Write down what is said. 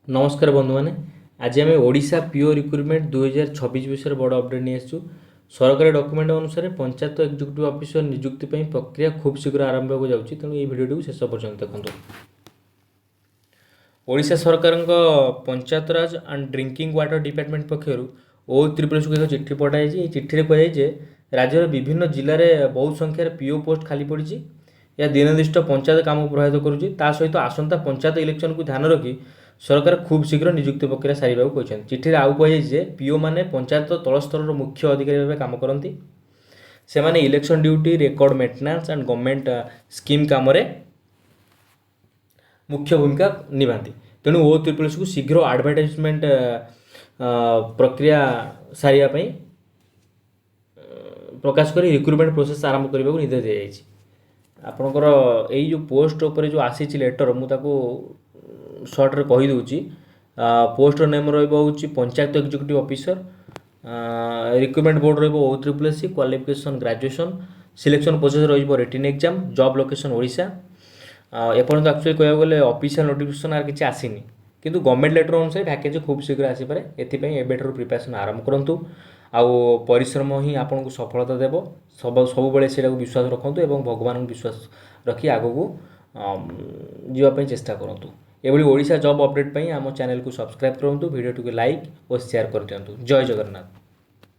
नमस्कार बंधु मैंने आज आम ओडिशा पीओ रिक्रुटमेंट 2026 विषय बड़ अपडेट नहीं आसू। सरकारी डॉक्यूमेंट अनुसार पंचायत एक्जिक्यूटिव ऑफिसर नियुक्ति पर प्रक्रिया खूब शीघ्र आरंभ होगा जाऊँगी, तेणु ये भिडियो शेष पर्यंत देखो। ओडिशा सरकार Panchayat Raj and drinking water department पक्षर ओ त्रिपुरेश को एक चिठी पठाई। चिठी कहुए राज्यर विभिन्न जिले में बहुत संख्यार पीओ पोस्ट खाली पड़ी। यह दिनदिष्ट पंचायत काम प्रभावित करुच्ची। सहित आसंता पंचायत इलेक्शन को ध्यान रखी सरकार खूब शीघ्र नियुक्ति प्रक्रिया सारे कहते। चिठी आउ कहुए पीओ मैंने पंचायत तल स्तर मुख्य अधिकारी भाव काम करती। से माने election duty, record maintenance and government scheme काम मुख्य भूमिका निभाती। तेणु ओ त्रिपुरेश को शीघ्र आडभर्टाइजमेंट प्रक्रिया सारिया प्रकाश कर रिक्रुटमेंट प्रोसेस आरंभ करने को निर्देश दी जाएगी। आपणकर यही जो पोस्ट उपर जो आसी लेटर मुझे सर्ट्रे कहीदे। पोस्ट नेम रही panchayat executive officer. Recruitment board रही क्वालिफिकेशन ग्रेजुएशन। सिलेक्शन प्रोसेस रही written exam. Job location Odisha. एपर्यंत एक्चुअली कह गले ऑफिशियल नोटिफिकेशन आर किसी आसीनी, किंतु गवर्नमेंट लेटर अनुसार वैकेंसी खूब शीघ्र आसीपे। एबेठू प्रिपरेशन आरंभ करूँ। आउ परिश्रम ही आपन को सफलता देव। सब बेले से विश्वास रखुँ और भगवान विश्वास रखी आग को जीवाई चेष्टा करूँ। ये ओडिशा जॉब अपडेट आम चैनल को सब्सक्राइब करूँ, वीडियो को लाइक और शेयर कर दिंतु। जय जगन्नाथ।